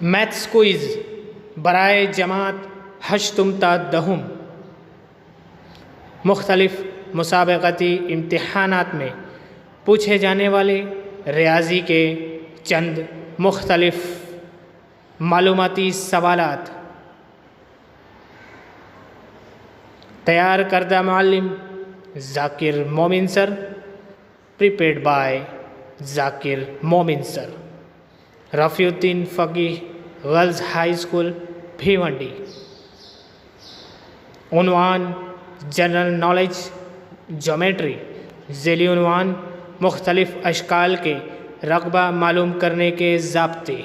Maths quiz برائے جماعت ہشتم تا دہم مختلف مسابقتی امتحانات میں پوچھے جانے والے ریاضی کے چند مختلف معلوماتی سوالات تیار کردہ معلم ذاکر مومن سر، prepared by ذاکر مومن سر، رفیع الدین فقیہ گرلز ہائی اسکول بھیونڈی۔ عنوان جنرل نالج جیومیٹری، ذیلی عنوان مختلف اشکال کے رقبہ معلوم کرنے کے ضابطے۔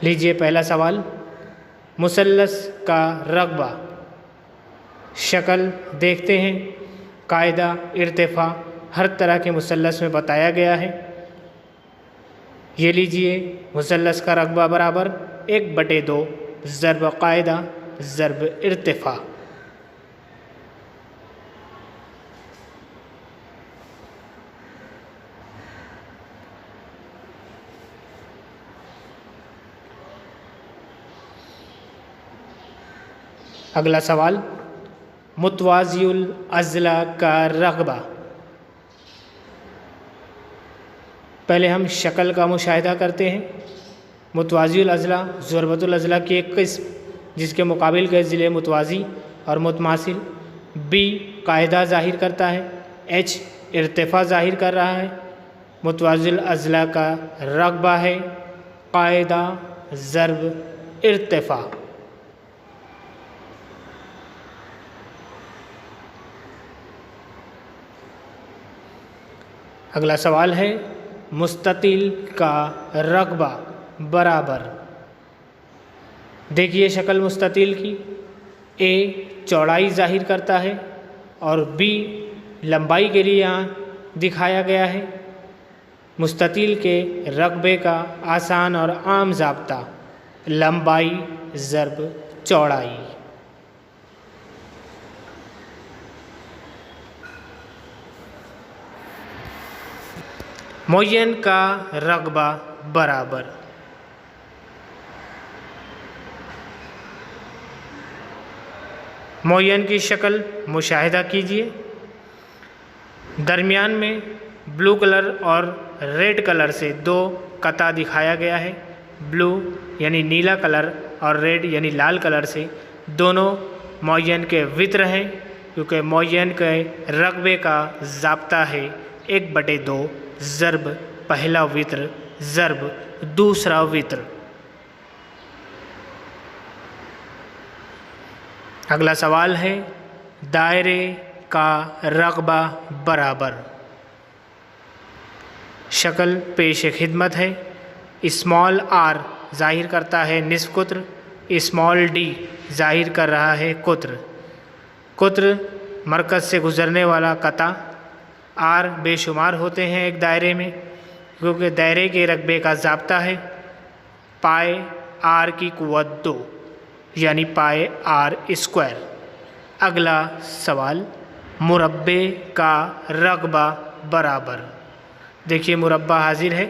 لیجئے پہلا سوال، مثلث کا رقبہ۔ شکل دیکھتے ہیں، قاعدہ ارتفاع ہر طرح کے مثلث میں بتایا گیا ہے۔ یہ لیجئے مثلث کا رقبہ برابر 1/2 ضرب قاعدہ ضرب ارتفاع۔ اگلا سوال، متوازی الاضلاع کا رقبہ۔ پہلے ہم شکل کا مشاہدہ کرتے ہیں۔ متوازی الاضلاع ضربۃ الاضلاع کی ایک قسم جس کے مقابل کے ضلع متوازی اور متماثل۔ بی قاعدہ ظاہر کرتا ہے، ایچ ارتفاع ظاہر کر رہا ہے۔ متوازی الاضلاع کا رقبہ ہے قاعدہ ضرب ارتفاع۔ اگلا سوال ہے، مستطیل کا رقبہ برابر۔ دیکھیے شکل مستطیل کی، اے چوڑائی ظاہر کرتا ہے اور بی لمبائی کے لیے یہاں دکھایا گیا ہے۔ مستطیل کے رقبے کا آسان اور عام ضابطہ لمبائی ضرب چوڑائی۔ معین کا رقبہ برابر۔ معین کی شکل مشاہدہ کیجیے۔ درمیان میں بلو کلر اور ریڈ کلر سے 2 قطع دکھایا گیا ہے۔ بلو یعنی نیلا کلر اور ریڈ یعنی لال کلر سے دونوں معین کے وتر ہیں، کیونکہ معین کے رقبے کا ضابطہ ہے 1/2 ضرب پہلا وتر ضرب دوسرا وتر۔ اگلا سوال ہے، دائرے کا رقبہ برابر۔ شکل پیش خدمت ہے۔ اسمال آر ظاہر کرتا ہے نصف قطر، اسمال ڈی ظاہر کر رہا ہے قطر۔ قطر مرکز سے گزرنے والا قطع، آر بے شمار ہوتے ہیں ایک دائرے میں، کیونکہ دائرے کے رقبے کا ضابطہ ہے پائے آر کی قوت 2 یعنی پائے آر اسکوائر۔ اگلا سوال، مربع کا رقبہ برابر۔ دیکھیے مربع حاضر ہے،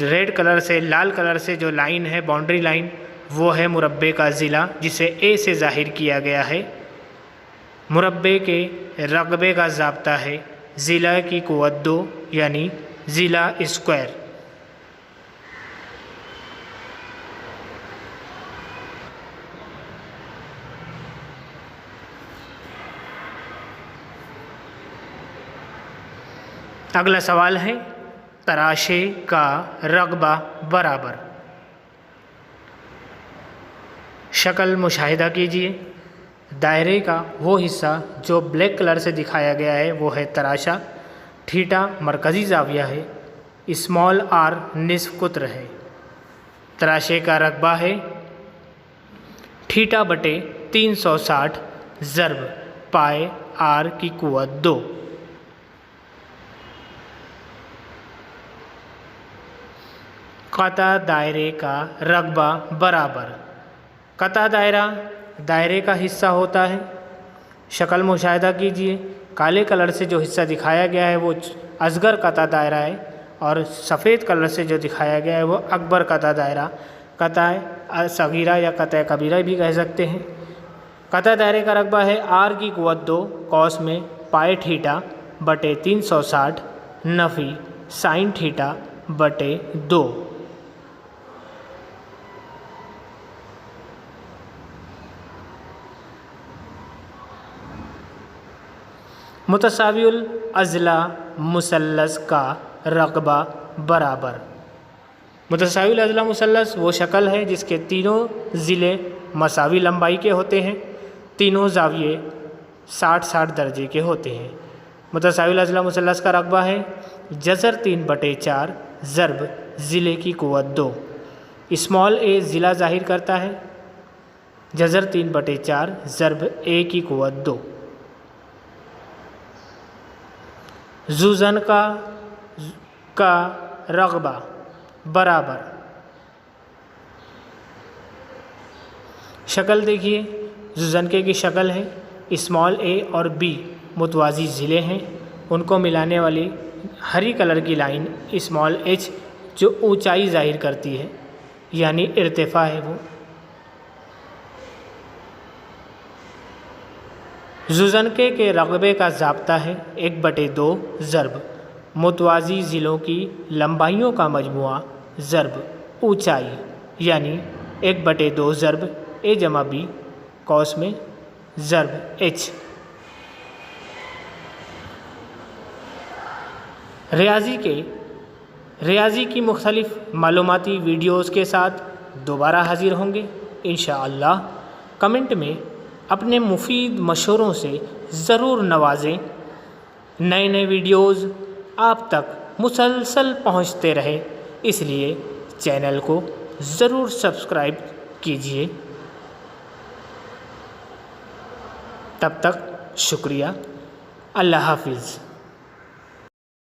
ریڈ کلر سے لال کلر سے جو لائن ہے باؤنڈری لائن وہ ہے مربع کا ضلع، جسے اے سے ظاہر کیا گیا ہے۔ مربع کے رقبے کا ضابطہ ہے ضلع کی قوت 2 یعنی ضلع اسکوائر۔ اگلا سوال ہے، تراشے کا رقبہ برابر۔ شکل مشاہدہ کیجیے۔ دائرے کا وہ حصہ جو بلیک کلر سے دکھایا گیا ہے وہ ہے تراشا۔ تھیٹا مرکزی زاویہ ہے، اسمال آر نصف قطر ہے۔ تراشے کا رقبہ ہے θ/360 ضرب پائے آر کی قوت 2۔ قطع دائرے کا رقبہ برابر۔ قطع دائرہ دائرے کا حصہ ہوتا ہے۔ شکل مشاہدہ کیجیے۔ کالے کلر سے جو حصہ دکھایا گیا ہے وہ اصغر قطع دائرہ ہے اور سفید کلر سے جو دکھایا گیا ہے وہ اکبر قطع دائرہ، قطع صغیرہ یا قطع کبیرہ بھی کہہ سکتے ہیں۔ قطع دائرے کا رقبہ ہے آر کی قوت 2 کوس میں پائے تھیٹا بٹے 360 نفی سائن تھیٹا بٹے 2۔ متساوی الاضلاع مثلث کا رقبہ برابر۔ متساوی الاضلاع مثلث وہ شکل ہے جس کے تینوں ضلع مساوی لمبائی کے ہوتے ہیں، تینوں زاویے 60 درجے کے ہوتے ہیں۔ متساوی الاضلاع مثلث کا رقبہ ہے جذر 3/4 ضرب ضلع کی قوت 2۔ اسمال اے ضلع ظاہر کرتا ہے، جذر 3/4 ضرب اے کی قوت 2۔ ذوزن کا رقبہ برابر۔ شکل دیکھیے، ذوزنکے کی شکل ہے، اسمال اے اور بی متوازی ضلع ہیں، ان کو ملانے والی ہری کلر کی لائن اسمال ایچ جو اونچائی ظاہر کرتی ہے یعنی ارتفاع ہے وہ۔ ذوزنکے کے رقبے کا ضابطہ ہے 1/2 ضرب متوازی ضلعوں کی لمبائیوں کا مجموعہ ضرب اونچائی یعنی 1/2 ضرب اے جمع بی قوس میں ضرب ایچ۔ ریاضی کی مختلف معلوماتی ویڈیوز کے ساتھ دوبارہ حاضر ہوں گے انشاءاللہ۔ کمنٹ میں اپنے مفید مشوروں سے ضرور نوازیں۔ نئے ویڈیوز آپ تک مسلسل پہنچتے رہے اس لیے چینل کو ضرور سبسکرائب کیجیے۔ تب تک شکریہ، اللہ حافظ۔